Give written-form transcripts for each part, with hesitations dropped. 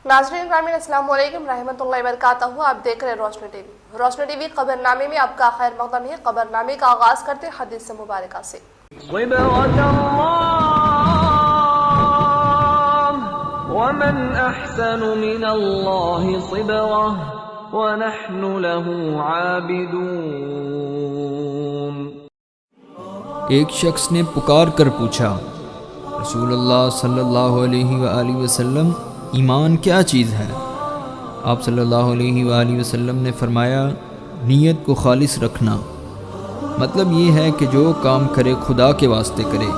नाज़रीन ग्रामीण अस्सलाम वालेकुम रहमतुल्लाहि व बरकातहू। आप देख रहे हैं रोशनी टीवी। रोशनी टीवी खबरनामे में आपका खैर मकदम है। खबरनामे का आगाज करते हैं हदीस मुबारका से। ومن أحسن من الله صبغة ونحن له عابدون۔ ایک شخص نے پکار کر پوچھا، رسول اللہ صلی اللہ علیہ وآلہ وسلم، ایمان کیا چیز ہے؟ آپ صلی اللہ علیہ وآلہ وسلم نے فرمایا، نیت کو خالص رکھنا، مطلب یہ ہے کہ جو کام کرے خدا کے واسطے کرے۔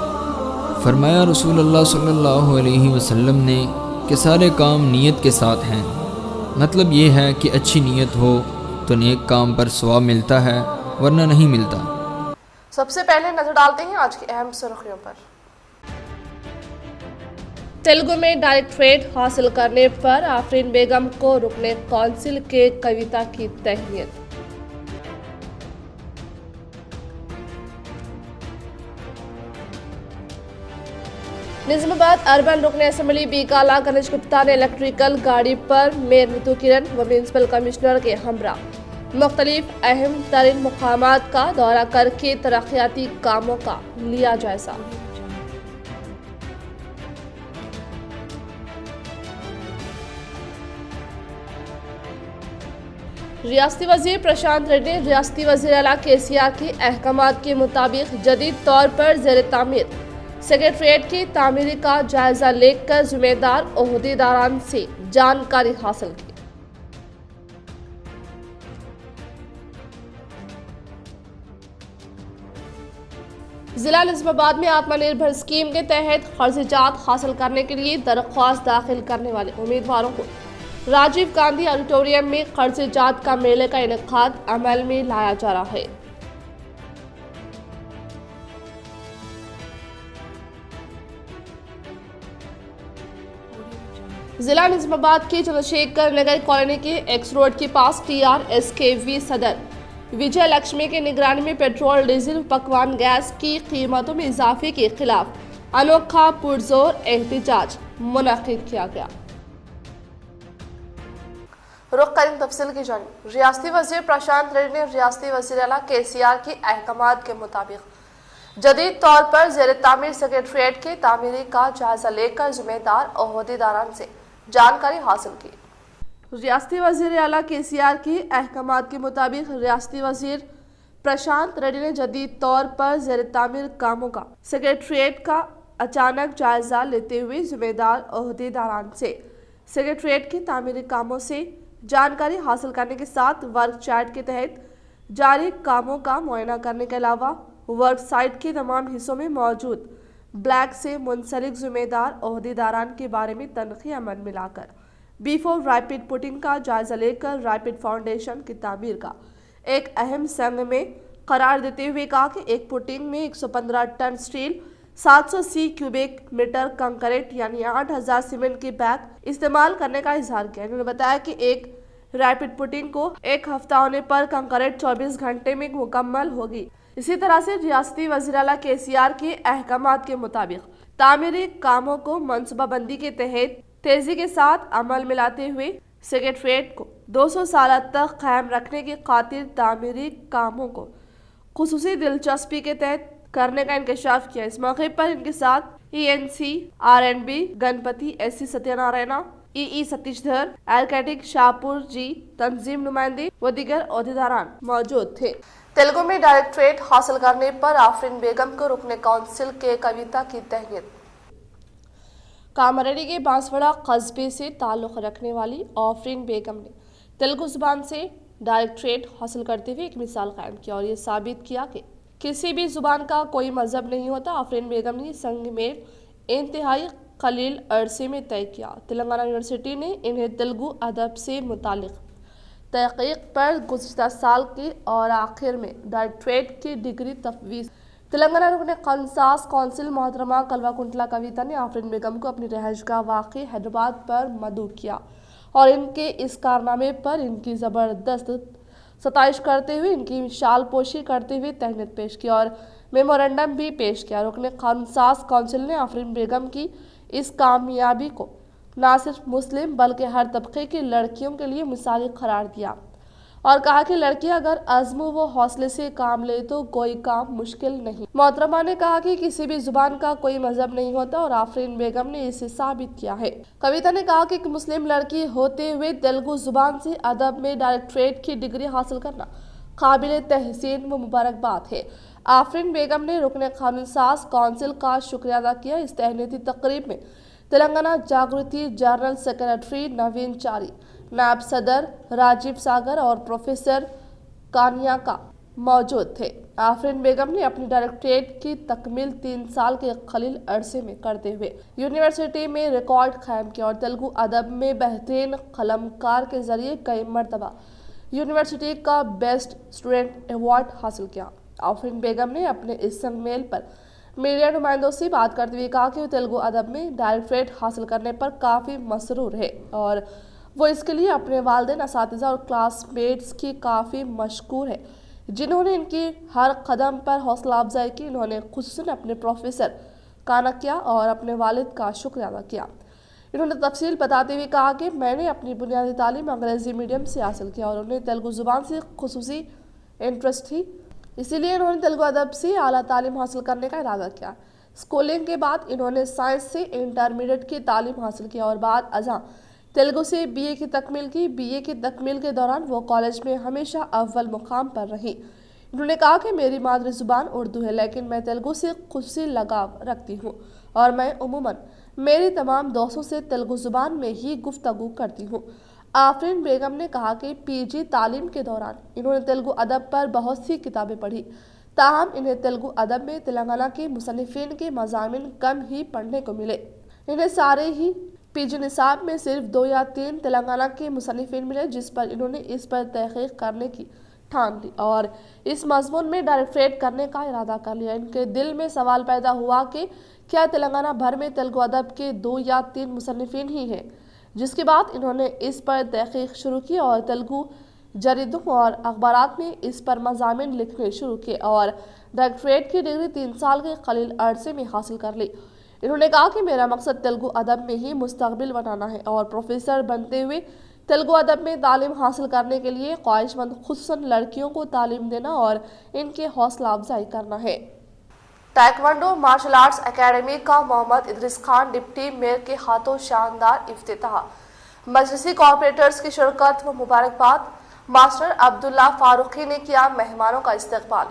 فرمایا رسول اللہ صلی اللہ علیہ وسلم نے کہ سارے کام نیت کے ساتھ ہیں، مطلب یہ ہے کہ اچھی نیت ہو تو نیک کام پر ثواب ملتا ہے ورنہ نہیں ملتا۔ سب سے پہلے نظر ڈالتے ہیں آج کی اہم سرخیوں پر۔ تیلگو میں ڈائریکٹریٹ حاصل کرنے پر آفرین بیگم کو رکن کونسل کے کویتا کی تہنیت۔ نظام آباد اربن رکن اسمبلی بی کالا گنیش گپتا نے الیکٹریکل گاڑی پر میئر ریتو کرن و میونسپل کمشنر کے ہمراہ مختلف اہم ترین مقامات کا دورہ کر کے ترقیاتی کاموں کا لیا جائزہ۔ ریاستی وزیر پرشانت ریڈی نے ریاستی وزیر اعلیٰ KCR کے احکامات کے مطابق جدید طور پر زیر تعمیر سیکریٹریٹ کی تعمیری کا جائزہ لے کر ذمہ دار عہدیداران سے جانکاری حاصل کی۔ ضلع نظام آباد میں آتما نربھر اسکیم کے تحت قرض جات حاصل کرنے کے لیے درخواست داخل کرنے والے امیدواروں کو راجیو گاندھی آڈیٹوریم میں قرض جات کا میلے کا انعقاد عمل میں لایا جا رہا ہے۔ ضلع نظام آباد کی چندرشیکھر نگر کالونی کے ایکس روڈ کے پاس TRSKV صدر وجے لکشمی کی نگرانی میں پیٹرول ڈیزل پکوان گیس کی قیمتوں میں اضافے کے خلاف انوکھا پرزور احتجاج منعقد کیا گیا۔ رخ کریں تفصیل کی جانب۔ ریاستی وزیر پرشانت ریڈی نے ریاستی وزیر اعلیٰ KCR کے احکامات کے مطابق جدید طور پر زیر تعمیر سیکریٹریٹ کی تعمیری کا جائزہ لے کر ذمہ دار عہدیداران سے جانکاری حاصل کی۔ ریاستی وزیر اعلیٰ KCR کے احکامات کے مطابق ریاستی وزیر پرشانت ریڈی نے جدید طور پر زیر تعمیر کاموں کا سیکریٹریٹ کا اچانک جائزہ لیتے ہوئے ذمہ دار عہدیداران سے سیکریٹریٹ کی تعمیری کاموں سے جانکاری حاصل کرنے کے ساتھ ورک چارٹ کے تحت جاری کاموں کا معائنہ کرنے کے علاوہ ورک سائٹ کے تمام حصوں میں موجود بلیک سے منسلک ذمہ دار عہدیداران کے بارے میں تنخی عمل ملا کر بیفور ریپڈ پٹنگ کا جائزہ لے کر ریپڈ فاؤنڈیشن کی تعمیر کا ایک اہم سنگ میں قرار دیتے ہوئے کہا کہ ایک پٹنگ میں 115 ton steel, 780 cubic metre concrete یعنی 8000 سیمنٹ کے بیگ استعمال کرنے کا اظہار کیا۔ انہوں نے بتایا کہ ایک ریپڈ پٹنگ کو ایک ہفتہ ہونے پر کنکریٹ 24 گھنٹے میں مکمل ہوگی۔ اسی طرح سے ریاستی وزیر اعلیٰ KCR کے احکامات کے مطابق تعمیری کاموں کو منصوبہ بندی کے تحت تیزی کے ساتھ عمل میں لاتے ہوئے سیکریٹریٹ کو 200 سال تک قائم رکھنے کی خاطر تعمیری کاموں کو خصوصی دلچسپی کے تحت کرنے کا انکشاف کیا۔ اس موقع پر ان کے ساتھ ENC RNB گنپتی SC ستیہ نارائنا، EE ستیش دھر، آرکیٹیکٹ شاہپور جی، تنظیم نمائندے و دیگر عہدیداران موجود تھے۔ تیلگو میں ڈائریکٹریٹ حاصل کرنے پر آفرین بیگم کو رکن کونسل کے کویتا کی تہنیت۔ کاماریڈی کے بانسواڑہ قصبے سے تعلق رکھنے والی آفرین بیگم نے تیلگو زبان سے ڈائریکٹریٹ حاصل کرتے ہوئے ایک مثال قائم کیا اور یہ ثابت کیا کہ کسی بھی زبان کا کوئی مذہب نہیں ہوتا۔ آفرین بیگم نے سنگ میں انتہائی قلیل عرصے میں طے کیا۔ تلنگانہ یونیورسٹی نے انہیں تیلگو ادب سے متعلق تحقیق پر گزشتہ سال کے اور آخر میں ڈائریکٹریٹ کی ڈگری تفویض۔ تلنگانہ رکن قنصاص کونسل محترمہ کلوا کنٹلا کویتا نے آفرین بیگم کو اپنی رہائش گاہ واقع حیدرآباد پر مدعو کیا اور ان کے اس کارنامے پر ان کی زبردست ستائش کرتے ہوئے ان کی شال پوشی کرتے ہوئے تہنیت پیش کی اور میمورنڈم بھی پیش کیا۔ رکن قانون ساز کونسل نے آفرین بیگم کی اس کامیابی کو نہ صرف مسلم بلکہ ہر طبقے کی لڑکیوں کے لیے مثالی قرار دیا اور کہا کہ لڑکی اگر عزم و حوصلے سے کام لے تو کوئی کام مشکل نہیں۔ محترمہ نے کہا کہ کسی بھی زبان کا کوئی مذہب نہیں ہوتا اور آفرین بیگم نے اسے ثابت کیا ہے۔ کویتا نے کہا کہ ایک مسلم لڑکی ہوتے ہوئے تیلگو زبان سے ادب میں ڈائریکٹریٹ کی ڈگری حاصل کرنا قابل تحسین و مبارکباد ہے۔ آفرین بیگم نے رکن قانون ساز کونسل کا شکریہ ادا کیا۔ اس تہنیتی تقریب میں تلنگانہ جاگرتی جنرل سیکریٹری نوین چاری، نائب صدر راجیو ساگر اور پروفیسر کانیاکا موجود تھے۔ آفرین بیگم نے اپنی ڈائریکٹریٹ کی تکمیل 3 سال کے قلیل عرصے میں کرتے ہوئے یونیورسٹی میں ریکارڈ قائم کیا اور تیلگو ادب میں بہترین قلمکار کے ذریعے کئی مرتبہ یونیورسٹی کا بیسٹ اسٹوڈنٹ ایوارڈ حاصل کیا۔ آفرین بیگم نے اپنے اس سنگ میل پر میڈیا نمائندوں سے بات کرتے ہوئے کہا کہ وہ تیلگو ادب میں ڈائریکٹریٹ حاصل کرنے پر کافی مسرور ہے اور وہ اس کے لیے اپنے والدین، اساتذہ اور کلاس میٹس کی کافی مشکور ہے جنہوں نے ان کی ہر قدم پر حوصلہ افزائی کی۔ انہوں نے خصوصاً اپنے پروفیسر کانکیا اور اپنے والد کا شکریہ ادا کیا۔ انہوں نے تفصیل بتاتے ہوئے کہا کہ میں نے اپنی بنیادی تعلیم انگریزی میڈیم سے حاصل کیا اور انہیں تیلگو زبان سے خصوصی انٹرسٹ تھی، اسی لیے انہوں نے تیلگو ادب سے اعلیٰ تعلیم حاصل کرنے کا ارادہ کیا۔ اسکولنگ کے بعد انہوں نے سائنس سے انٹرمیڈیٹ کی تعلیم حاصل کی اور بعد ازاں تیلگو سے بی اے کی تکمیل کی۔ بی اے کی تکمیل کے دوران وہ کالج میں ہمیشہ اول مقام پر رہی۔ انہوں نے کہا کہ میری مادری زبان اردو ہے لیکن میں تیلگو سے خصوصی لگاؤ رکھتی ہوں اور میں عموماً میری تمام دوستوں سے تیلگو زبان میں ہی گفتگو کرتی ہوں۔ آفرین بیگم نے کہا کہ پی جی تعلیم کے دوران انہوں نے تیلگو ادب پر بہت سی کتابیں پڑھی، تاہم انہیں تیلگو ادب میں تلنگانہ کے مصنفین کے مضامین کم ہی پڑھنے کو ملے۔ انہیں سارے ہی پی جی نصاب میں صرف 2 یا 3 تلنگانہ کے مصنفین ملے، جس پر انہوں نے اس پر تحقیق کرنے کی ٹھان لی اور اس مضمون میں ڈائریکٹریٹ کرنے کا ارادہ کر لیا۔ ان کے دل میں سوال پیدا ہوا کہ کیا تلنگانہ بھر میں تیلگو ادب کے 2 یا 3 مصنفین ہی ہیں، جس کے بعد انہوں نے اس پر تحقیق شروع کی اور تیلگو جریدوں اور اخبارات میں اس پر مضامین لکھنے شروع کیے اور ڈائریکٹریٹ کی ڈگری 3 سال کے قلیل عرصے میں حاصل کر لی۔ انہوں نے کہا کہ میرا مقصد تیلگو ادب میں ہی مستقبل بنانا ہے اور پروفیسر بنتے ہوئے تیلگو ادب میں تعلیم حاصل کرنے کے لیے خواہش مند خصوصاً لڑکیوں کو تعلیم دینا اور ان کے حوصلہ افزائی کرنا ہے۔ تائیکوانڈو مارشل آرٹس اکیڈمی کا محمد ادریس خان ڈپٹی میئر کے ہاتھوں شاندار افتتاح۔ مجلسی کارپوریٹرز کی شرکت و مبارکباد۔ ماسٹر عبداللہ فاروقی نے کیا مہمانوں کا استقبال۔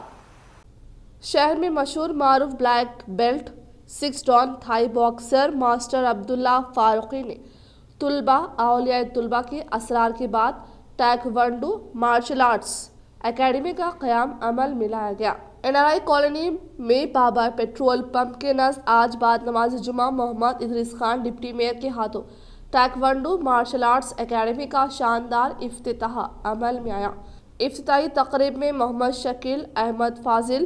شہر میں مشہور معروف black belt 6 dan Thai boxer master Abdullah Farooqui نے طلباء اولیاء طلباء کے اصرار کے بعد تائیکوانڈو مارشل آرٹس اکیڈمی کا قیام عمل میں لایا گیا۔ این آر آئی کالونی میں بابا پیٹرول پمپ کے نزد آج بعد نماز جمعہ محمد ادریس خان ڈپٹی میئر کے ہاتھوں تائیکوانڈو مارشل آرٹس اکیڈمی کا شاندار افتتاح عمل میں آیا۔ افتتاحی تقریب میں محمد شکیل احمد فاضل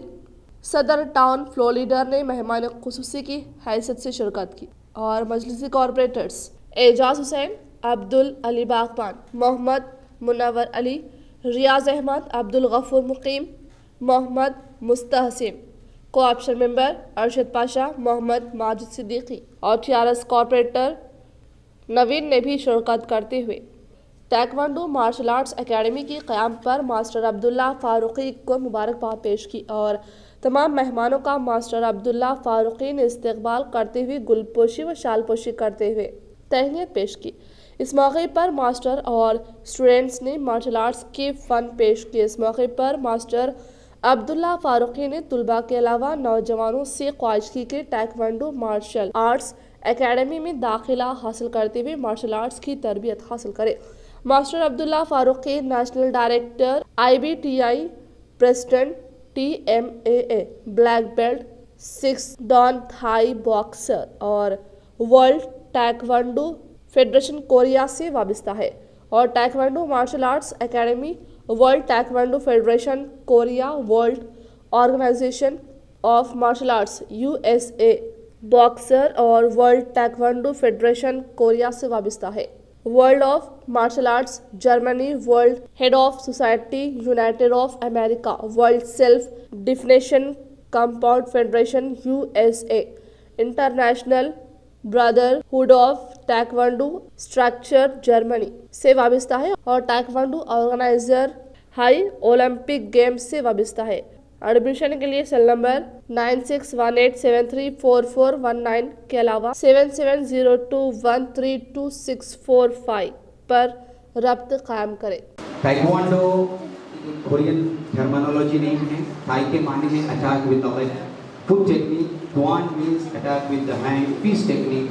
صدر ٹاؤن فلور لیڈر نے مہمان خصوصی کی حیثیت سے شرکت کی اور مجلسی کارپوریٹرز اعجاز حسین، عبدال علی باغبان، محمد منور علی، ریاض احمد، عبدالغفور مقیم، محمد مستحسن، کوآپشن ممبر ارشد پاشا، محمد ماجد صدیقی اور ٹیارس کارپوریٹر نوین نے بھی شرکت کرتے ہوئے تائیکوانڈو مارشل آرٹس اکیڈمی کی قیام پر ماسٹر عبداللہ فاروقی کو مبارکباد پیش کی اور تمام مہمانوں کا ماسٹر عبداللہ فاروقی نے استقبال کرتے ہوئے گل پوشی و شال پوشی کرتے ہوئے تہنیت پیش کی۔ اس موقع پر ماسٹر اور اسٹوڈنٹس نے مارشل آرٹس کے فن پیش کیے۔ اس موقع پر ماسٹر عبداللہ فاروقی نے طلباء کے علاوہ نوجوانوں سے خواہش کی کہ تائیکوانڈو مارشل آرٹس اکیڈمی میں داخلہ حاصل کرتے ہوئے مارشل آرٹس کی تربیت حاصل کرے۔ Master Abdullah Farooqui national director IBTI، president TMAA، black belt 6 dan Thai boxer اور ورلڈ تائیکوانڈو فیڈریشن کوریا سے وابستہ ہے اور taekwondo martial arts academy world taekwondo federation Korea, world organization of martial arts USA boxer اور ورلڈ تائیکوانڈو فیڈریشن کوریا سے وابستہ ہے۔ World of martial arts Germany, world head of society united of امریکہ، world self definition compound federation USA، international brotherhood of टैइक्वांडो structure Germany से वाबस्ता है और टैइक्वांडो organiser high Olympic games से वाबस्ता है। एडमिशन के लिए सेल नंबर 9618734419 के अलावा 7702132645 पर रब्त कायम करें। टाइक्वांडो कोरियन टर्मिनोलॉजी नेम है। थाई के माने हैं attack with the leg. Foot technique, kwon means attack with the hand. Fist technique,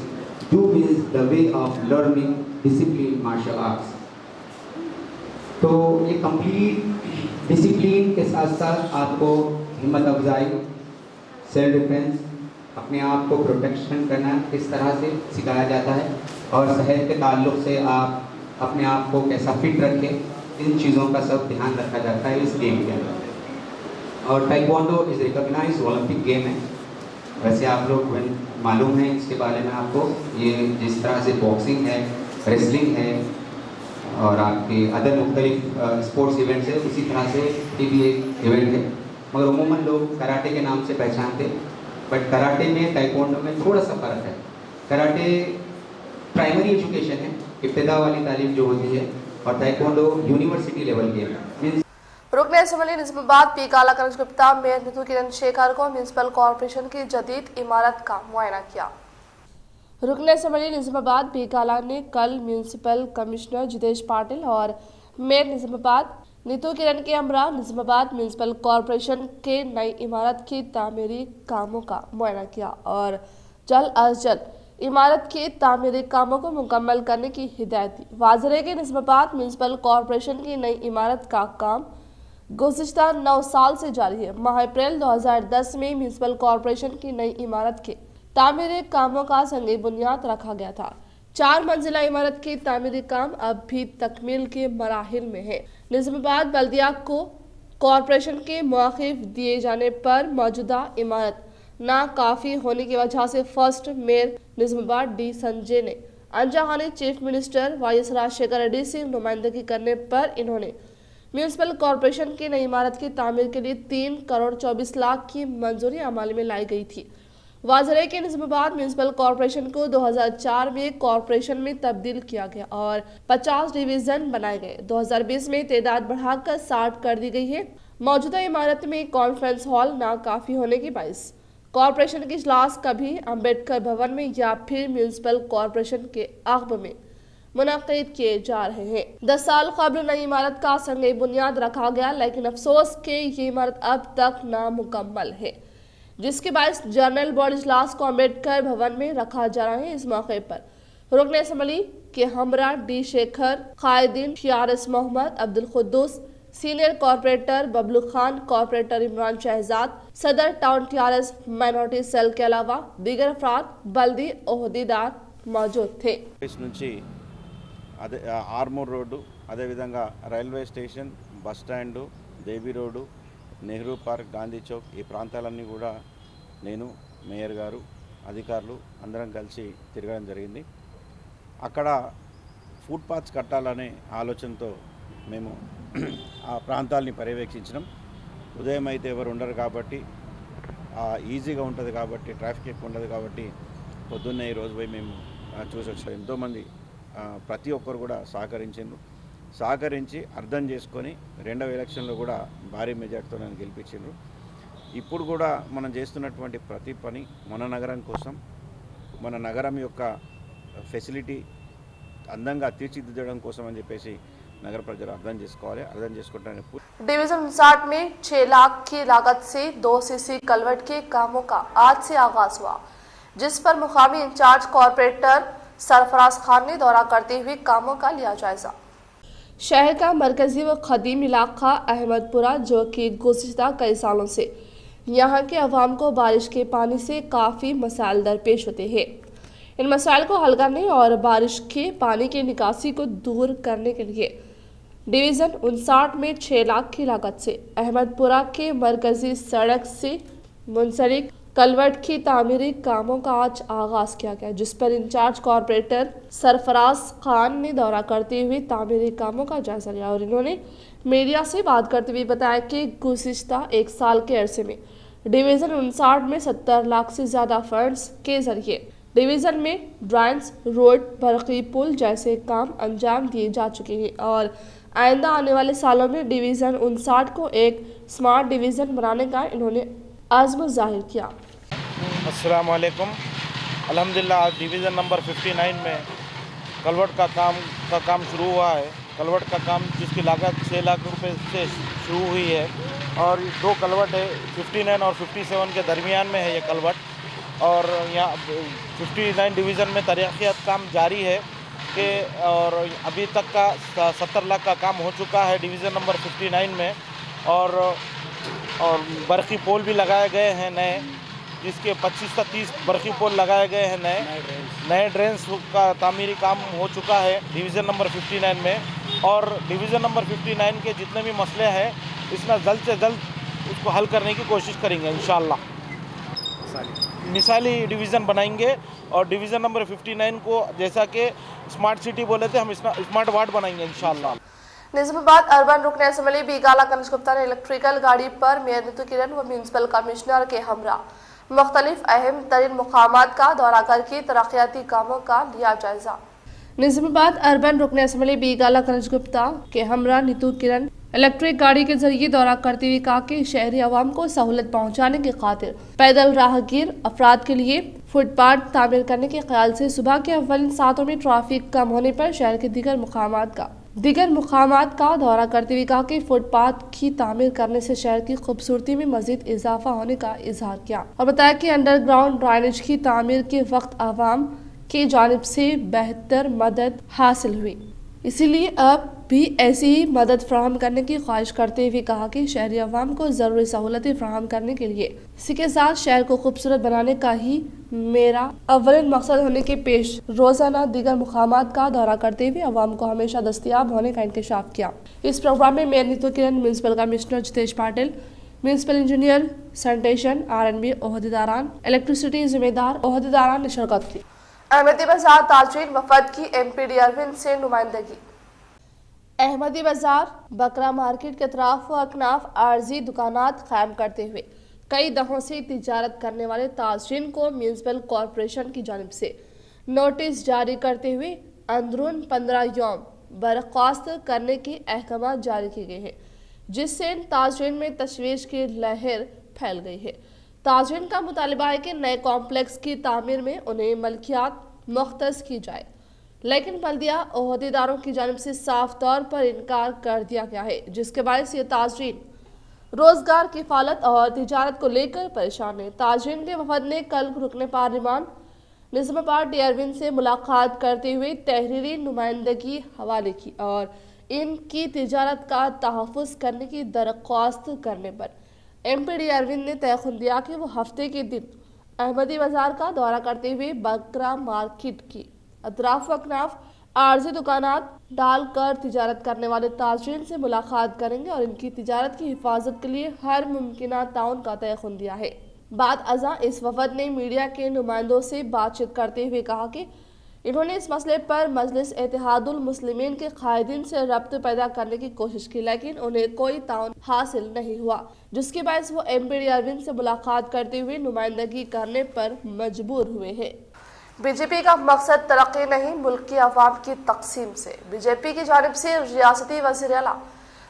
do means the way of learning discipline martial arts. तो ये कंप्लीट डिसिप्लिन के साथ साथ आपको हिम्मत अफजाई, सेल्फ डिफेंस, अपने आप को प्रोटेक्शन करना किस तरह से सिखाया जाता है और शहर के ताल्लुक से आप अपने आप को कैसा फिट रखें, इन चीज़ों का सब ध्यान रखा जाता है इस गेम के अंदर। और taekwondo is recognised Olympic game है। वैसे आप लोग मालूम है इसके बारे में आपको, ये जिस तरह से बॉक्सिंग है, रेसलिंग है और आपके अदर मुख्तलिफ स्पोर्ट्स इवेंट्स है, उसी तरह से ये भी एक इवेंट है। मगर उमूमन लोग कराटे के नाम से पहचानते, बट कराटे में टाइक्वांडो में थोड़ा सा फ़र्क है। कराटे प्राइमरी एजुकेशन है, इब्तिदा वाली तालीम जो होती है, और टाइक्वांडो यूनिवर्सिटी लेवल गेम है। रुकने से मिली निजामाबाद पी काला कनज गुप्ता मेयर नितू किरण शेखर को म्यूनसिपल कॉरपोरेशन की जदीद इमारत का मुआयना किया। रुकने से मिली निजामाबाद पी काला ने कल म्यूनसिपल कमिश्नर जितेश पाटिल और मेयर निजामाबाद नीतू किरण के हमरा निजामाबाद म्यूनसिपल कॉरपोरेशन के नई इमारत की तामीरी कामों का मुआयना किया और जल्द अज जल्द इमारत के तामीरी कामों को मुकम्मल करने की हिदायत दी। वाज़ेह है कि निजामाबाद म्यूनसिपल कॉरपोरेशन की नई इमारत का काम गुज़िश्ता 9 साल से जारी है। माह अप्रैल 2010 में म्यूनसिपल कॉरपोरेशन की नई इमारत के तामीरी कामों का संग बुनियाद रखा गया था। 4 मंजिला इमारत की तामीरी काम अब भी तकमील के मराहिल में है। निजामाबाद बल्दिया को कॉरपोरेशन के मौक़िफ़ दिए जाने पर मौजूदा इमारत नाकाफ़ी होने की वजह से first mayor Nizamabad D Sanjay ने अंजाहानी chief minister YS Rajasekhara Reddy से नुमाइंदगी करने पर इन्होंने म्यूनसिपल कॉरपोरेशन की नई इमारत की तामीर के लिए 3 करोड़ 24 लाख की मंजूरी अमल में लाई गई थी। वाज़ेह है कि निजामाबाद म्यूनसिपल कॉरपोरेशन को 2004 में कॉरपोरेशन में तब्दील किया गया और 50 डिवीज़न बनाए गए। 2020 में तादाद बढ़ाकर 60 कर दी गई है। मौजूदा इमारत में कॉन्फ्रेंस हॉल नाकाफ़ी होने की बाइस कॉरपोरेशन के इजलास कभी अम्बेडकर भवन में या फिर म्यूनसिपल कॉरपोरेशन के अक़ब में मुनक़िद किए जा रहे हैं। 10 साल कबल नई इमारत का संग बुनियाद रखा गया, लेकिन अफसोस के ये इमारत अब तक नामुकम्मल है, जिसके बायस जनरल बॉडी इजलास को अम्बेडकर भवन में रखा जा रहा है। इस मौके पर रुकने असम्बली के हमरा डी शेखर, कायदीन TRS Mohammed, Abdul Khuddus, senior corporator Bablu Khan, corporator Imran Shahzad, सदर टाउन TRS माइनॉरिटी सेल के अलावा दीगर अफराद बल्दी ओहदेदार मौजूद थे। అదే ఆర్మూర్ రోడ్డు, అదేవిధంగా రైల్వే స్టేషన్, బస్ స్టాండు, దేవి రోడ్డు, నెహ్రూ పార్క్, గాంధీ చౌక్, ఈ ప్రాంతాలన్నీ కూడా నేను, మేయర్ గారు, అధికారులు అందరం కలిసి తిరగడం జరిగింది. అక్కడ ఫుట్పాత్స్ కట్టాలనే ఆలోచనతో మేము ఆ ప్రాంతాలని పర్యవేక్షించినాం. ఉదయం అయితే ఎవరు ఉండరు కాబట్టి ఈజీగా ఉంటుంది కాబట్టి, ట్రాఫిక్ ఎక్కువ ఉండదు కాబట్టి పొద్దున్నే ఈరోజు పోయి మేము చూసి వచ్చాం. ఎంతోమంది ప్రతి ఒక్కరు కూడా సహకరించి అర్థం చేసుకొని 2వ ఎలక్షన్లో కూడా భారీ మెజార్టీతో నన్ను గెలిపించారు. ఇప్పుడు కూడా మనం చేస్తున్నటువంటి ప్రతి పని మన నగరం కోసం, మన నగరం యొక్క ఫెసిలిటీ అందంగా తీర్చిదిద్దడం కోసం అని చెప్పేసి नगर प्रजल अर्थम डिवीजन 59 में 6 लाख की लागत से 2 सीसी कलवर्ट के कामों का आज से आगाज हुआ, जिस पर मुकामी इंचार्ज कॉर्पोरेटर सरफराज खान ने दौरा करते हुए कामों का लिया जायजा। शहर का मरकजी व कदीम इलाका अहमदपुरा, जो कि गुज़िश्ता कई सालों से यहाँ के अवाम को बारिश के पानी से काफ़ी मसाइल दरपेश होते हैं। इन मसाइल को हल करने और बारिश के पानी की निकासी को दूर करने के लिए डिवीज़न 59 में 6 लाख की लागत से अहमदपुरा के मरकजी सड़क से मुंसलिक कलवर्ट की तामीरी कामों का आज आगाज़ किया गया, जिस पर इंचार्ज कॉर्पोरेटर सरफराज खान ने दौरा करते हुए तामीरी कामों का जायजा लिया और इन्होंने मीडिया से बात करते हुए बताया कि गुज़िश्ता 1 साल के अरसे में डिवीज़न 59 में 70 लाख से ज़्यादा फंड्स के जरिए डिवीजन में ड्राइंग्स, रोड, बरकी पुल जैसे काम अंजाम दिए जा चुके हैं और आइंदा आने वाले सालों में डिवीजन 59 को एक स्मार्ट डिवीजन बनाने का इन्होंने आज़म जाहिर किया। अस्सलाम वालेकुम। अल्हम्दुलिल्लाह आज डिवीज़न नंबर 59 में कलवट का काम शुरू हुआ है। कलवट का काम जिसकी लागत 6 लाख रुपए से शुरू हुई है और 2 कलवट है 59 और 57 के दरमियान में है ये कलवट और यहाँ 59 डिवीज़न में तरक्यात काम जारी है कि और अभी तक का 70 लाख का काम हो चुका है डिवीज़न नंबर 59 में और बरकी पोल भी लगाए गए हैं नए, जिसके 25 से 30 बरकी पोल लगाए गए हैं नए ड्रेन्स का तामीरी काम हो चुका है डिवीज़न नंबर 59 में और डिवीज़न नंबर 59 के जितने भी मसले हैं इसमें जल्द से जल्द उसको हल करने की कोशिश करेंगे इंशाअल्लाह। मिसाली डिवीज़न बनाएंगे और डिवीज़न नंबर 59 को जैसा कि स्मार्ट सिटी बोले थे हम स्मार्ट वार्ड बनाएंगे इंशाअल्लाह। निजामाबाद अर्बन रुकन असम्बली बीगाला कनिष्क गुप्ता ने इलेक्ट्रिकल गाड़ी पर मेयर नीतू किरण व म्यूनसिपल कमिश्नर के हमरा मुख्तलिफ अहम तरीन मुकामात का दौरा करके तरक्याती कामों का लिया जायजा। निजामाबाद अर्बन रुकन असम्बली बीगाला कनिष्क गुप्ता के हमरा नीतू किरण इलेक्ट्रिक गाड़ी के जरिए दौरा करते हुए कहा कि शहरी आवाम को सहूलत पहुंचाने की खातिर पैदल राहगीर अफराद के लिए फुटपाथ तामीर करने के ख्याल से सुबह के अव्वलिन सातों में ट्रैफिक कम होने पर शहर के दीगर मुकामात का दौरा करते हुए कहा कि फुटपाथ की तामीर करने से शहर की खूबसूरती में मजीद इजाफा होने का इजहार किया और बताया कि अंडरग्राउंड ड्राइनेज की तामीर के वक्त आवाम की जानिब से बेहतर मदद हासिल हुई, इसीलिए अब भी ऐसी ही मदद फराहम करने की ख्वाहिश करते हुए कहा कि शहरी अवाम को ज़रूरी सहूलतें फराहम करने के लिए इसी के साथ शहर को खूबसूरत बनाने का ही मेरा अव्वल मकसद होने के पेश रोजाना दीगर मुकामात का दौरा करते हुए अवाम को हमेशा दस्तयाब होने का इंकशाफ किया। इस प्रोग्राम में mayor Neetu Kiran, municipal commissioner Jitesh Patil, municipal engineer, sanitation, R&B ओहदेदारान, इलेक्ट्रिसिटी जिम्मेदार ओहदेदारान ने शिरकत की। अहमदी बाजार ताजरीन वफद की MPD अरविंद से नुमाइंदगी। अहमदी बाजार बकरा मार्केट के अतराफ व अकनाफ आर्जी दुकानात कायम करते हुए कई दहों से तिजारत करने वाले ताजरीन को म्यूनसिपल कॉरपोरेशन की जानिब से नोटिस जारी करते हुए अंदरून 15 यौम बर्खास्त करने के अहकाम जारी किए गए हैं, जिससे ताजरीन में तशवीश की लहर फैल गई है। ताजरीन का मुतालिबा है कि नए कॉम्प्लेक्स की तामीर में उन्हें मलकियात मुख्तस की जाए, लेकिन बल्दिया ओहदेदारों की जानिब से साफ तौर पर इनकार कर दिया गया है, जिसके बायस ये ताजरीन रोजगार, किफालत और तिजारत को लेकर परेशान है। ताजरीन के वफद ने कल रुकने पार्लिमान निजामाबाद अरविंद से मुलाकात करते हुए तहरीरी नुमाइंदगी हवाले की और इनकी तिजारत का तहफ़्फ़ुज़ करने की दरख्वास्त करने पर MPD अरविंद ने तयख़ुन दिया कि वो हफ्ते के दिन अहमदी बाजार का दौरा करते हुए बकरा मार्केट की अतराफ अकनाफ आर्जी दुकानात डालकर तिजारत करने वाले ताजरीन से मुलाकात करेंगे और इनकी तिजारत की हिफाजत के लिए हर मुमकिन ताउन का तयख़ुन दिया है। बाद अज़ा इस वफद ने मीडिया के नुमाइंदों से बातचीत करते हुए कहा कि इन्होंने इस मसले पर मजलिस इत्तेहादुल मुस्लिमीन के कायदीन से रब्त पैदा करने की कोशिश की, लेकिन उन्हें कोई ताउन हासिल नहीं हुआ, जिसके बायस वो MPD अरविंद से मुलाकात करते हुए नुमाइंदगी करने पर मजबूर हुए हैं। बीजेपी का मकसद तरक्की नहीं, मुल्क की अवाम की तकसीम से बीजेपी की जानिब से रियासती वज़ीर आला,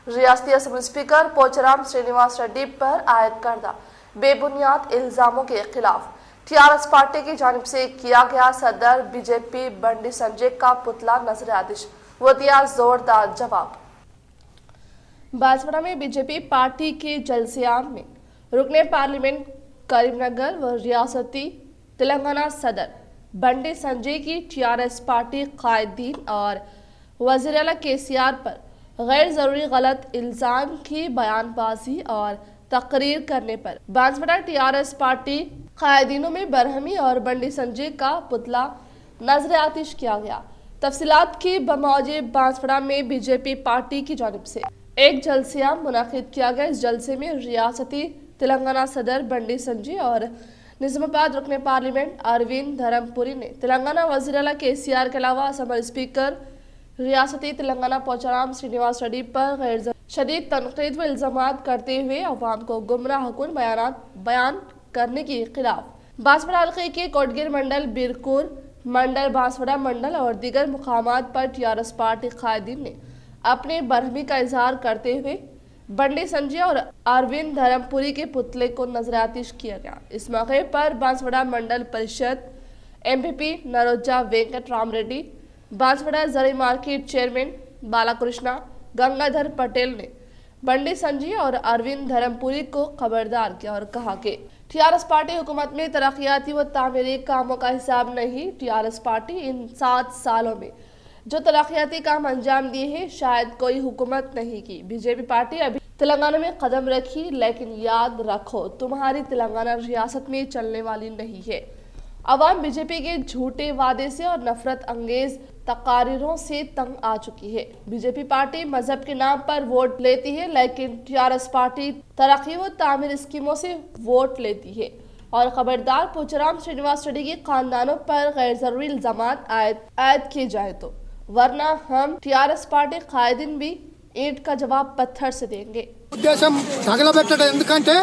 रियासती असम्बली स्पीकर पोचाराम श्रीनिवास रेड्डी पर आयद करदा बेबुनियाद इल्जामों के खिलाफ TRS पार्टी की जानिब से किया गया सदर बीजेपी बंडी संजय का पुतला नजर आतिश, वो दिया जोरदार जवाब। बांसवाड़ा में बीजेपी पार्टी के जलसियाम में रुकने पार्लियामेंट करीमनगर व रियासती तेलंगाना सदर बंडी संजय की TRS पार्टी कायदीन और वज़ीर आला KCR पर गैर जरूरी गलत इल्जाम की बयानबाजी और तकरीर करने पर बांसवाड़ा TRS पार्टी कायदीनों में बरहमी और बंडी संजय का पुतला नजर आतिश किया गया। तफसीलात की बमौजे बांसवाड़ा में बीजेपी पार्टी की जानिब से एक जलसिया मुनाकिद किया गया। इस जलसे में रियासती तेलंगाना सदर बंडी संजय और निजामाबाद रुकने पार्लियामेंट अरविंद धर्मपुरी ने तेलंगाना वज़ीर आला KCR के अलावा असम्बली स्पीकर रियासती तेलंगाना पोचाराम श्रीनिवास रेड्डी पर गैर शदीद तनकीद व इल्जामात करते हुए अवाम को गुमराह कुन बयान करने के खिलाफ बांसवाड़ा हल्के के कोटगिर मंडल, बिरकुर मंडल, बांसवाड़ा मंडल और दीगर मुकामात पर टीआरएस पार्टी कायदीन ने अपने बरहमी का इजहार करते हुए बंडी संजय और अरविंद धर्मपुरी के पुतले को नजरातिश किया गया। इस मौके पर बांसवाड़ा मंडल परिषद एमपीपी नरोजा वेंकट राम रेड्डी, बांसवाड़ा जरी मार्केट चेयरमैन बालाकृष्णा गंगाधर पटेल ने बंडी संजय और अरविंद धर्मपुरी को खबरदार किया और कहा कि टीआरएस पार्टी हुकूमत में तरक्याती व तामीरी कामों का हिसाब नहीं। टीआरएस पार्टी इन 7 सालों में जो तरक्याती काम अंजाम दिए हैं शायद कोई हुकूमत नहीं की। बीजेपी पार्टी अभी तेलंगाना में कदम रखी, लेकिन याद रखो तुम्हारी तेलंगाना रियासत में चलने वाली नहीं है। अवाम बीजेपी के झूठे वादे से और नफरत अंगेज तकारीरों से तंग आ चुकी है। बीजेपी पार्टी मजहब के नाम पर वोट लेती है, लेकिन टीआरएस पार्टी तरक्की व तामीर स्कीमों से वोट लेती है। और खबरदार पूछराम श्रीनिवास रेड्डी के खानदानों पर गैर जरूरी इल्जामात आयद किए जाए तो, वरना हम टीआरएस पार्टी कायदीन भी ईंट का जवाब पत्थर से देंगे। ఉద్దేశం తగలబెట్టడం ఎందుకంటే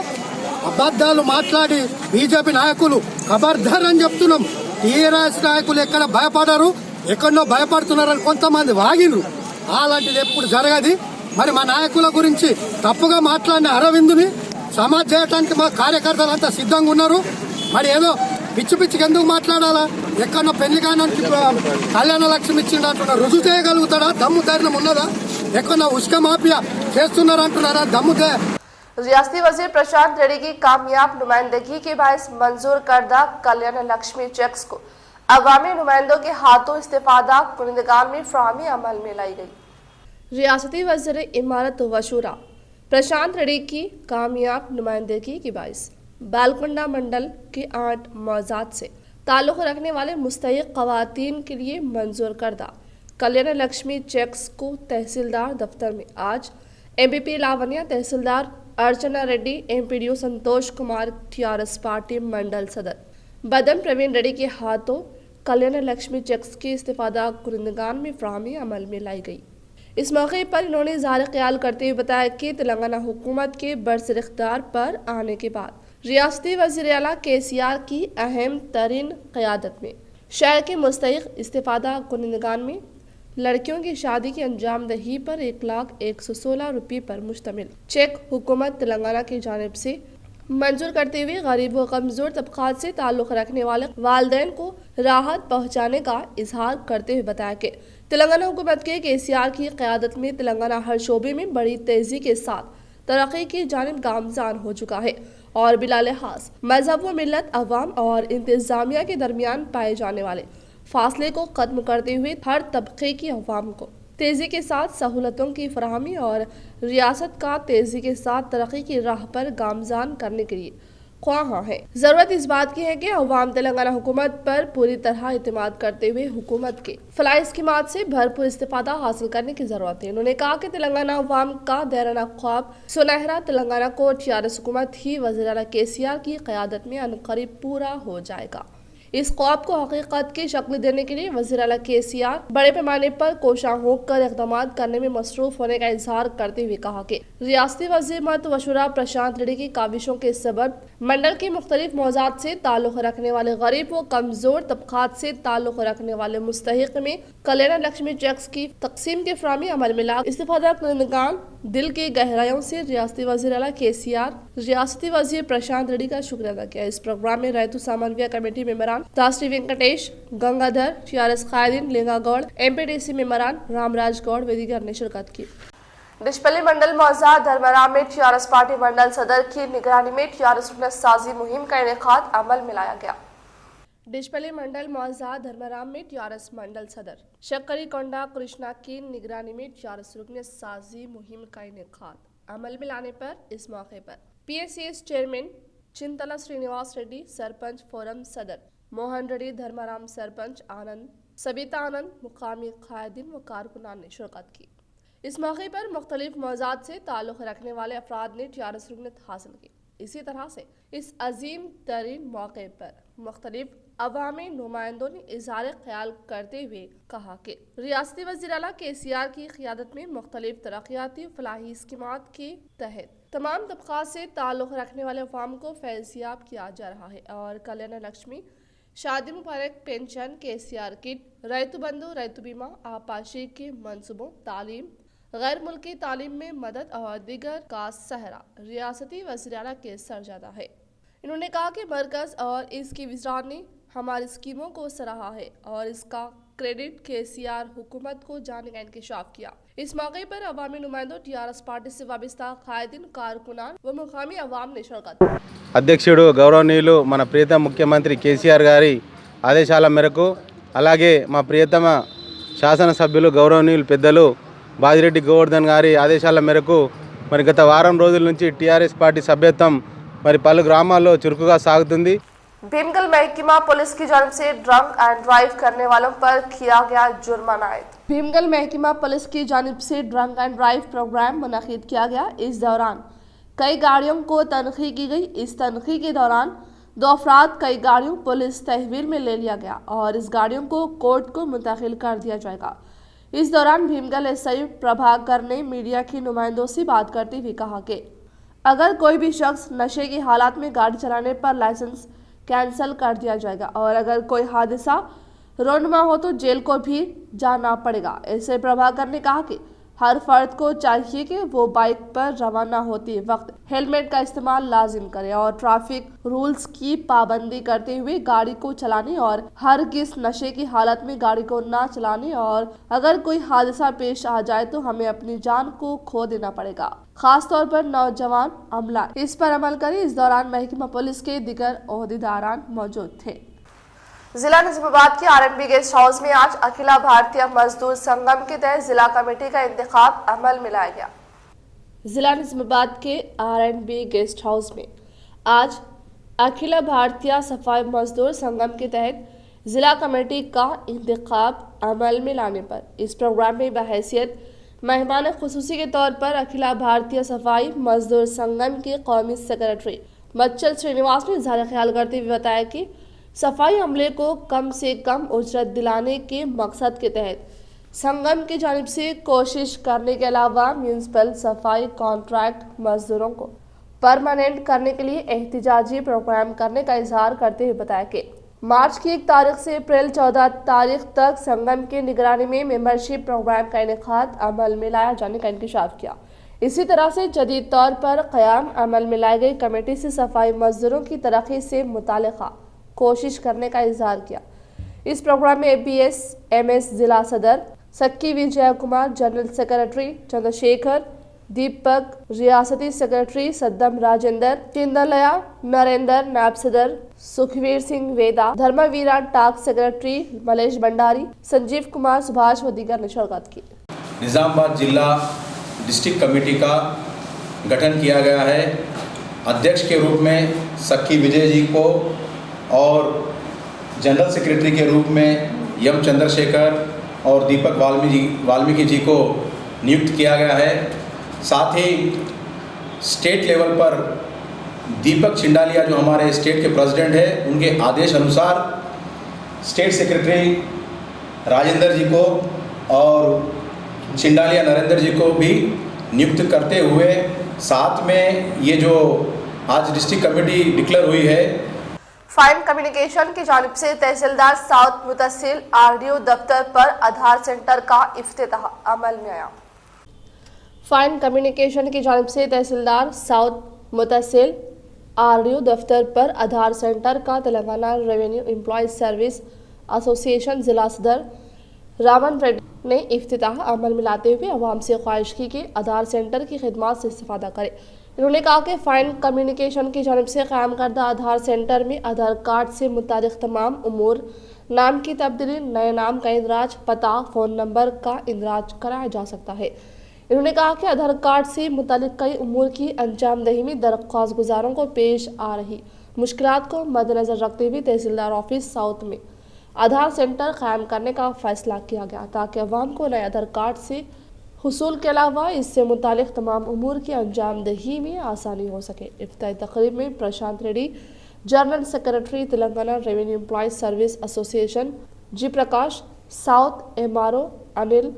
అబద్ధాలు మాట్లాడి బీజేపీ నాయకులు ఖబర్దార్ అని చెప్తున్నాం. టీఆర్ఎస్ నాయకులు ఎక్కడ భయపడరు, ఎక్కడో భయపడుతున్నారని కొంతమంది వాగినరు. అలాంటిది ఎప్పుడు జరగదు. మరి మా నాయకుల గురించి తప్పుగా మాట్లాడిన అరవిందుని సమాజ్ చేయడానికి మా కార్యకర్తలంతా సిద్ధంగా ఉన్నారు. మరి ఏదో పిచ్చి పిచ్చికి ఎందుకు మాట్లాడాలా? ఎక్కడో పెళ్లి కానానికి కళ్యాణ లక్ష్మి ఇచ్చిందంటున్నా రుజువు చేయగలుగుతాడా? దమ్ము ధైర్యం ఉన్నదా? ఎక్కడో ఉష్క మాఫియా చేస్తున్నారంటున్నారా? దమ్ము रियासती वजीर प्रशांत रेड्डी की कामयाब नुमाइंदगी के बायस मंजूर करदा कल्याण लक्ष्मी चेक्स को अवामी नुमाइंदों के हाथों इस्तेफादा कुनिंदगान में फ्राहमी अमल में लाई गई। रियासती वजीर इमारत व शूरा प्रशांत रेड्डी की कामयाब नुमाइंदगी के बायस बालकुंडा मंडल के 8 मौजाद से ताल्लुक़ रखने वाले मुस्तहिक़ ख़वातीन के लिए मंजूर करदा कल्याण लक्ष्मी चेक्स को तहसीलदार दफ्तर में आज एमपीपी लावण्या, तहसीलदार अर्चना Reddy, MPDO Santosh Kumar, TRS party मंडल सदर बदन प्रवीण रेड्डी के हाथों कल्याण लक्ष्मी चेक्स की इस्तेफादा कुनिंदगान में फ्राहमी अमल में लाई गई। इस मौके पर इन्होंने इज़हार ख्याल करते हुए बताया कि तेलंगाना हुकूमत के बरसर इख्तियार पर आने के बाद रियासती वज़ीर आला केसीआर की अहम तरीन क़यादत में शहर के मुस्तहिक़ इस्तेफादा कुनिंदगान में लड़कियों की शादी की अंजाम दही पर 1,116 रुपये पर मुश्तमिल चेक हुकूमत तेलंगाना की जानिब से मंजूर करते हुए गरीब व कमजोर तबकात से ताल्लुक़ रखने वाले वालिदैन को राहत पहुँचाने का इजहार करते हुए बताया कि तेलंगाना हुकूमत के केसीआर की क़यादत में तेलंगाना हर शोबे में बड़ी तेज़ी के साथ तरक्की की जानिब गामजान हो चुका है और बिला लिहाज मजहब व मिलत, अवाम और इंतज़ामिया के दरमियान पाए जाने वाले फासले को खत्म करते हुए हर तबके की अवाम को तेज़ी के साथ सहूलतों की फराहमी और रियासत का तेज़ी के साथ तरक्की की राह पर गामजान करने के लिए ख्वाह है। ज़रूरत इस बात की है कि अवाम तेलंगाना हुकूमत पर पूरी तरह इत्मीनान करते हुए हुकूमत के फलाही स्कीमात से भरपूर इस्तेफादा हासिल करने की ज़रूरत है। उन्होंने कहा कि तेलंगाना अवाम का दैराना ख्वाब सुनहरा तेलंगाना को टीआरएस हुकूमत ही वज़ीर आला केसीआर की क़यादत में अनक़रीब पूरा हो जाएगा। इस ख्वाब को हकीकत की शक्ल देने के लिए वज़ीर आला केसीआर बड़े पैमाने पर कोशां होकर इक़दाम करने में मसरूफ होने का इजहार करते हुए कहा कि रियासती वज़ीर मत वशुरा प्रशांत रेड्डी की काविशों के सबब मंडल की मुख्तलिफ मौज़ात से ताल्लुक़ रखने वाले गरीब व कमज़ोर तबकात से ताल्लुक़ रखने वाले मुस्तहिक़ में कल्याण लक्ष्मी चेक्स की तकसीम के फ्राहमी अमल में ला इस्तेफादा कुनिंदगान दिल की गहराइयों से रियासती वज़ीर आला केसीआर, रियासती वज़ीर प्रशांत रेड्डी का शुक्रिया अदा किया। इस प्रोग्राम में रैतु समन्वय कमेटी मेंबरान दास्टी वेंकटेश, गंगाधर, टीआरएस कायदीन लिंगा गौड़, एमपीडीसी मेंबरान रामराज गौड़ व दीगर ने शिरकत की। डिशपल्ली मंडल मौजा धर्मराम में टीआरएस पार्टी मंडल सदर की निगरानी में टीआरएस रुकन साजी मुहिम का इनेकाद अमल में लाया गया। डिशपल्ली मंडल मौजा धर्मराम में टीआरएस मंडल सदर शक्करी कोंडा कृष्णा की निगरानी में टीआरएस रुकन साजी मुहिम का इनेकाद अमल में लाने पर इस मौके पर PSCS chairman Chintala Srinivas Reddy, sarpanch forum सदर मोहन रेड्डी, धर्मराम सरपंच आनंद, सबिता आनंद, मुकामी कायदीन व कारकुनान ने शिरकत की। इस मौके पर मुख्तलिफ मौज़ात से ताल्लुक़ रखने वाले अफराद ने टीआरएस रुकनियत हासिल की। इसी तरह से इस अजीम तरीन मौके पर मुख्तलिफ अवामी नुमाइंदों ने इज़हार ख्याल करते हुए कहा कि रियासती वज़ीर आला KCR की क़ियादत में मुख्तलिफ तरक्याती फलाही स्कीमात के तहत तमाम तबक़ात से ताल्लुक़ रखने वाले अवाम को फैज़याब किया जा रहा है और कल्याण लक्ष्मी, शादी मुबारक, पेंशन, KCR किट, रैतु बंधु, रैतु बीमा, आपाशी के मंसूबों, तालीम, गैर मुल्की तालीम में मदद और दीगर का सहरा रियासती वज़ीर आला के सर जादा है। इन्होंने कहा कि मरकज़ और इसकी वज़रात ने हमारी स्कीमों को सराहा है और इसका क्रेडिट KCR हुकूमत को जाने का इंकशाफ किया। इस मौके पर अवामी नुमाइंदों, TRS पार्टी से वाबस्ता कायदीन, कारकुनान व मुकामी अवाम ने शिरकत। అధ్యక్షుడు గౌరవనీయులు మన ప్రియతమ ముఖ్యమంత్రి కేసీఆర్ గారి ఆదేశాల మేరకు అలాగే మా ప్రియతమ శాసనసభ్యులు గౌరవనీయులు పెద్దలు బాజిరెడ్డి గోవర్ధన్ గారి ఆదేశాల మేరకు మరి గత వారం రోజుల నుంచి టీఆర్ఎస్ పార్టీ సభ్యత్వం మరి పలు గ్రామాల్లో చురుకుగా సాగుతుంది। भीमगल महकमा पुलिस की जानिब से ड्रंक एंड ड्राइव करने वालों पर किया गया जुर्माना आयद। भीमगल महकमा पुलिस की जानिब से ड्रंक एंड ड्राइव प्रोग्राम मुनक़िद किया गया। इस दौरान कई गाड़ियों को तनख़ी की गई। इस तनख़ी के दौरान 2 अफराद कई गाड़ियों पुलिस तहवील में ले लिया गया और इस गाड़ियों को कोर्ट को मुंतकिल कर दिया जाएगा। इस दौरान भीमगल SI प्रभाकर ने मीडिया के नुमाइंदों से बात करते हुए कहा कि अगर कोई भी शख्स नशे की हालत में गाड़ी चलाने पर लाइसेंस कैंसिल कर दिया जाएगा और अगर कोई हादसा रोनमा हो तो जेल को भी जाना पड़ेगा। ऐसे प्रभाकर ने कहा कि हर फर्द को चाहिए कि वो बाइक पर रवाना होते वक्त हेलमेट का इस्तेमाल लाजिम करे और ट्रैफिक रूल्स की पाबंदी करते हुए गाड़ी को चलाने और हरगिज़ नशे की हालत में गाड़ी को ना चलाने और अगर कोई हादसा पेश आ जाए तो हमें अपनी जान को खो देना पड़ेगा। खास तौर पर नौजवान अमला इस पर अमल करे। इस दौरान महकमा पुलिस के दीगर ओहदेदारान मौजूद थे। जिला निजामाबाद के RNB गेस्ट हाउस में आज अखिला भारतीय मजदूर संगम के तहत जिला कमेटी का इंतखाब अमल में लाया गया। जिला निजामाबाद के RNB गेस्ट हाउस में आज अखिला भारतीय सफाई मजदूर संगम के तहत जिला कमेटी का इंतखाब अमल में लाने पर इस प्रोग्राम में बहैसियत मेहमान खुसूसी के तौर पर अखिला भारतीय सफाई मजदूर संगम के कौमी सेक्रेटरी मच्चल श्रीनिवास ने इज़हार ख्याल करते हुए बताया कि सफाई अमले को कम से कम उजरत दिलाने के मकसद के तहत संगम की जानिब से कोशिश करने के अलावा म्यूनसिपल सफाई कॉन्ट्रैक्ट मजदूरों को परमानेंट करने के लिए एहतिजाजी प्रोग्राम करने का इजहार करते हुए बताया कि मार्च की 1 तारीख से अप्रैल 14 तारीख तक संगम की निगरानी में मेंबरशिप प्रोग्राम का इनेकाद अमल में लाया जाने का इंकशाफ किया। इसी तरह से जदीद तौर पर क़याम अमल में लाई गई कमेटी से सफाई मजदूरों की तरक्की से मुतालिका कोशिश करने का इजहार किया। इस प्रोग्राम में APS MS जिला सदर सक्की विजय कुमार, जनरल सेक्रेटरी चंद्रशेखर, दीपक, रियासती सेक्रेटरी सद्दम राजेंद्र, चिंदलया नरेंद्र, नायब सदर सुखवीर सिंह वेदा, धर्मवीरा टाक सेक्रेटरी मलेश भंडारी, संजीव कुमार सुभाष व दीगर ने शिरकत की। निजामाबाद जिला डिस्ट्रिक्ट कमेटी का गठन किया गया है। अध्यक्ष के रूप में सक्की विजय जी को और जनरल सेक्रेटरी के रूप में M चंद्रशेखर और दीपक वाल्मीकि जी को नियुक्त किया गया है। साथ ही स्टेट लेवल पर दीपक चिंडालिया जो हमारे स्टेट के प्रेसिडेंट हैं, उनके आदेश अनुसार स्टेट सेक्रेटरी राजेंद्र जी को और चिंडालिया नरेंद्र जी को भी नियुक्त करते हुए साथ में ये जो आज डिस्ट्रिक्ट कमेटी डिक्लेयर हुई है। फाइन कम्युनिकेशन की जानिब से तहसीलदार साउथ मुतसिल RDO दफ्तर पर आधार सेंटर का इफ्तिताह अमल में आया। फाइन कम्युनिकेशन की जानिब से तहसीलदार साउथ मुतसिल RDO दफ्तर पर आधार सेंटर का Telangana revenue employees service association जिला सदर रामन रेड्डी ने इफ्तिताह अमल में लाते हुए अवाम से ख्वाहिश की कि आधार सेंटर की खिदमत से इस्तेफादा करें। इन्होंने कहा कि फाइन कम्युनिकेशन की जानिब से क़याम करदा आधार सेंटर में आधार कार्ड से मुतालिक तमाम उमूर, नाम की तब्दीली, नए नाम का इंदराज, पता, फ़ोन नंबर का इंदराज कराया जा सकता है। इन्होंने कहा कि आधार कार्ड से मुतालिक कई उमूर की अंजामदही में दरख्वास्त गुजारों को पेश आ रही मुश्किलात को मद्देनज़र रखते हुए तहसीलदार ऑफिस साउथ में आधार सेंटर कायम करने का फैसला किया गया ताकि अवाम को नए आधार कार्ड से حصول کے علاوہ اس سے متعلق تمام امور کی انجام دہی میں آسانی ہو سکے۔ افتتاحی تقریب میں Prashant Reddy, general secretary Telangana revenue employees service association, G Prakash, south M R O Anil,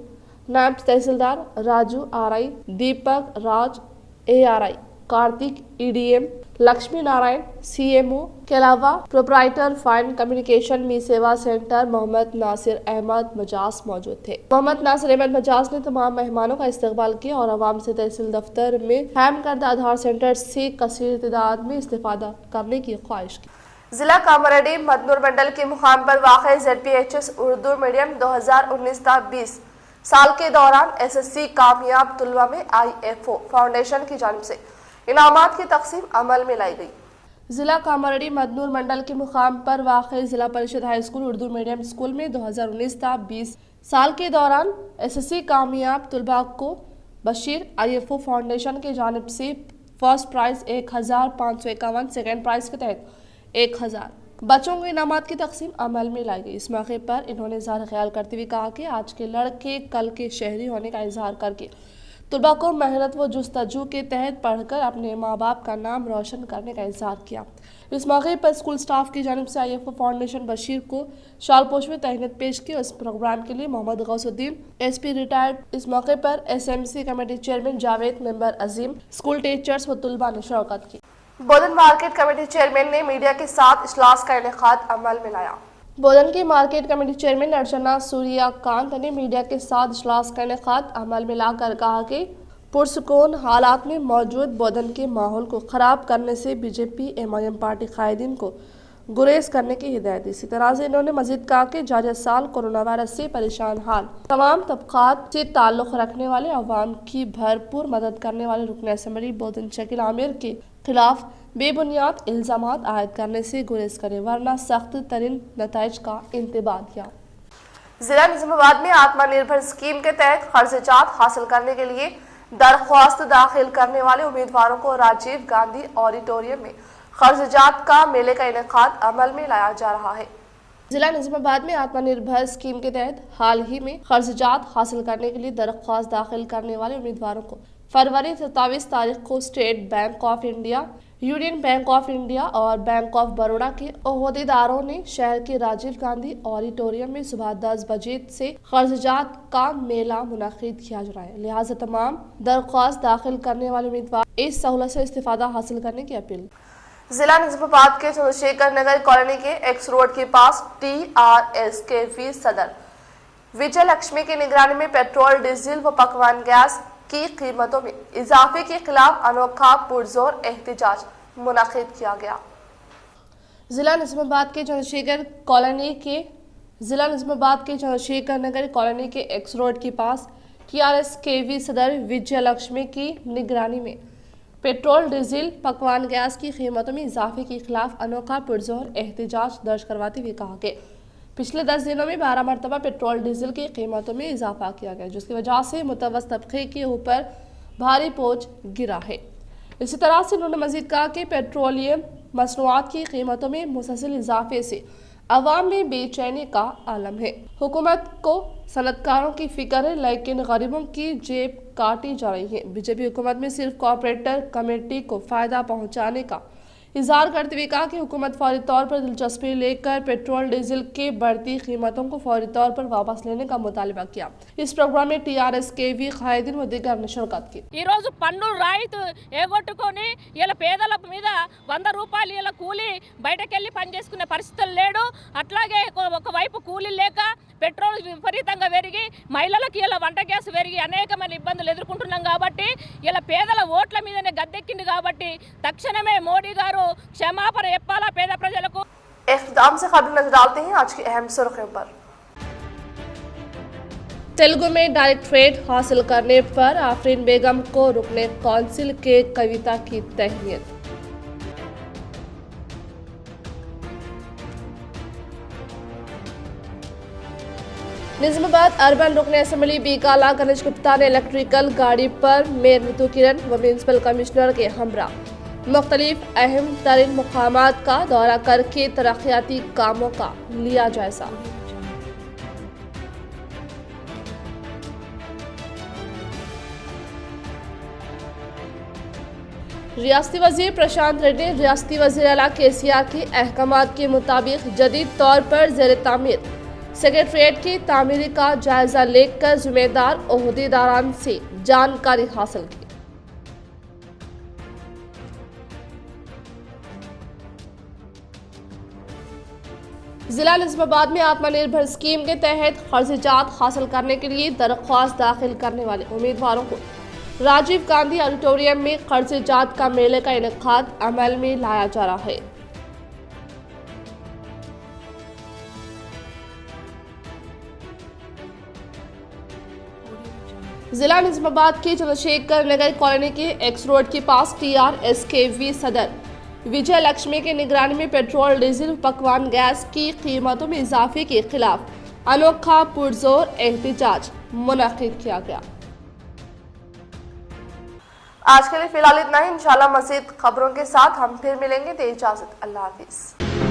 نائب tahsildar Raju R I, Deepak Raj A R I, Kartik E D M, Lakshmi Narayan C M O کے علاوہ proprietor fine communication Mee Seva centre Mohammed Nasir Ahmed مجاز موجود تھے۔ محمد ناصر احمد مجاز نے تمام مہمانوں کا استقبال کیا اور عوام سے تحصیل دفتر میں قائم کردہ آدھار سینٹر سے کثیر تعداد میں استفادہ کرنے کی خواہش کی۔ ضلع کاماریڈی مدنور منڈل کے مقام پر واقع ZPHS اردو میڈیم 2019-20 سال کے دوران SSC کامیاب طلباء میں IFO فاؤنڈیشن کی جانب سے انعامات کی تقسیم عمل میں لائی گئی۔ ضلع کاماریڈی مدنور منڈل کے مقام پر واقع Zilla Parishad high school Urdu medium school میں 2019-20 سال کے دوران SSC کامیاب طلباء کو بشیر IFO فاؤنڈیشن کی جانب سے فرسٹ پرائز 1551، سیکنڈ پرائز کے تحت 1000 بچوں کو انعامات کی تقسیم عمل میں لائی گئی۔ اس موقع پر انہوں نے اظہار خیال کرتے ہوئے کہا کہ آج کے لڑکے کل کے شہری ہونے کا اظہار کر کے طلباء کو محنت و جستجو کے تحت پڑھ کر اپنے ماں باپ کا نام روشن کرنے کا اظہار کیا۔ اس موقع پر اسکول سٹاف کی جانب سے IFO فاؤنڈیشن بشیر کو شال پوش میں تہنیت پیش کی۔ اس پروگرام کے لیے محمد غوث الدین SP ریٹائرڈ، اس موقع پر SMC کمیٹی چیئرمین جاوید، ممبر عظیم، اسکول ٹیچرز و طلباء نے شرکت کی۔ بودن مارکیٹ کمیٹی چیئرمین نے میڈیا کے ساتھ اجلاس کا انعقاد عمل میں لایا۔ بودن کی مارکیٹ کمیٹی چیئرمین ارچنا سوریا کانت نے میڈیا کے ساتھ اجلاس کا انعقاد عمل میں لا کر کہا کہ پرسکون حالات میں موجود بودن کے ماحول کو خراب کرنے سے BJP MIM پارٹی قائدین کو گریز کرنے کی ہدایت دی۔ اسی طرح سے انہوں نے مزید کہا کہ جاری سال کورونا وائرس سے پریشان حال تمام طبقات سے تعلق رکھنے والے عوام کی بھرپور مدد کرنے والے رکن اسمبلی بودن شکیل عامر کے خلاف بے بنیاد الزامات عائد کرنے سے گریز کرے، ورنہ سخت ترین نتائج کا انتباہ کیا۔ ضلع نظام آباد میں آتما نربھر اسکیم کے تحت خرچات حاصل کرنے کے لیے درخواست داخل کرنے والے امیدواروں کو راجیو گاندھی آڈیٹوریم میں خرچات کا میلے کا انعقاد عمل میں لایا جا رہا ہے۔ ضلع نظام آباد میں آتما نربھر اسکیم کے تحت حال ہی میں خرچات حاصل کرنے کے لیے درخواست داخل کرنے والے امیدواروں کو فروری 27 تاریخ کو state bank of India, union bank of India اور بینک آف بروڈا کے عہدیداروں نے شہر کے راجیو گاندھی آڈیٹوریم میں صبح 10 بجے سے خرچات کا میلہ منعقد کیا جا رہا ہے، لہٰذا تمام درخواست داخل کرنے والے امیدوار اس سہولت سے استفادہ حاصل کرنے کی اپیل۔ ضلع نظام آباد کے چندرشیکھر نگر کالونی کے ایکس روڈ کے پاس TRSKV صدر وجے لکشمی کی نگرانی میں پیٹرول، ڈیزل و پکوان گیس کی قیمتوں میں اضافے کے خلاف انوکھا پرزور احتجاج منعقد کیا گیا۔ ضلع نظام آباد کے چندرشیکھر نگر کالونی کے ایکس روڈ کے پاس TRSKV صدر وجے لکشمی کی نگرانی میں پیٹرول، ڈیزل، پکوان گیس کی قیمتوں میں اضافے کے خلاف انوکھا پرزور احتجاج درج کرواتے ہوئے کہا کہ پچھلے 10 دنوں میں 12 مرتبہ پیٹرول ڈیزل کی قیمتوں میں اضافہ کیا گیا، جس کی وجہ سے متوسط طبقے کے اوپر بھاری بوجھ گرا ہے۔ اسی طرح سے انہوں نے مزید کہا کہ پیٹرولیم مصنوعات کی قیمتوں میں مسلسل اضافے سے عوام میں بے چینی کا عالم ہے۔ حکومت کو صنعت کاروں کی فکر ہے، لیکن غریبوں کی جیب کاٹی جا رہی ہے۔ BJP حکومت میں صرف کوآپریٹر کمیٹی کو فائدہ پہنچانے کا اظہار کرتے ہوئے کہا کہ حکومت فوری طور پر دلچسپی لے کر پیٹرول ڈیزل کے بڑھتی قیمتوں کو فوری طور پر واپس لینے کا مطالبہ کیا۔ اس پروگرام میں TRSKV قائدین و دیگر نے شرکت کی۔ ఈ రోజు పన్నులు రైతు ఏగొట్టుకొని ఇలా పేదల మీద 100 రూపాయలు ఇలా కూలి బయటకెళ్ళి పని చేసుకునే పరిస్థితులు లేడు। అట్లాగే ఒకవైపు కూలీ లేక పెట్రోల్ విపరీతంగా పెరిగి మహిళలకు ఇలా వంట గ్యాస్ పెరిగి అనేకమైన ఇబ్బందులు ఎదుర్కొంటున్నాం కాబట్టి ఇలా పేదల ఓట్ల మీదనే గద్దెక్కింది కాబట్టి తక్షణమే మోడీ గారు క్షమాపణ చెప్పాలా పేద ప్రజలకు। اختتام سے خبر نظر ڈالتے ہیں آج کی اہم سرخیوں پر۔ تیلگو میں ڈائریکٹریٹ حاصل کرنے پر آفرین بیگم کو رکن کونسل کے کویتا کی تہنیت۔ نظام آباد اربن رکن اسمبلی بی کالا گنیش گپتا نے الیکٹریکل گاڑی پر میئر نیتو کرن و میونسپل کمشنر کے ہمراہ مختلف اہم ترین مقامات کا دورہ کر کے ترقیاتی کاموں کا لیا جائزہ۔ रियासती वज़ीर प्रशांत रेड्डी ने रियासती वज़ीर आला KCR के अहकामात के मुताबिक जदीद तौर पर ज़ेर तामीर सेक्रेटरीट की तामीरी का जायजा लेकर जिम्मेदार ओहदेदारान से जानकारी हासिल की। जिला निज़ामाबाद में आत्मनिर्भर स्कीम के तहत खर्चात हासिल करने के लिए दरख्वास्त दाखिल करने वाले उम्मीदवारों को राजीव गांधी ऑडिटोरियम में खर्चात का मेले का इनेकाद अमल में लाया जा रहा है। जिला निज़ामाबाद के चंद्रशेखर नगर कॉलोनी के एक्स रोड के पास TRSKV सदर विजय लक्ष्मी की निगरानी में पेट्रोल डीजल पकवान गैस की कीमतों में इजाफे के खिलाफ अनोखा पुरजोर एहतजाज मुनक्किद किया गया। आज के लिए फिलहाल इतना ही। इंशाल्लाह मज़ीद खबरों के साथ हम फिर मिलेंगे। दे इजाज़त, अल्लाह हाफिज़।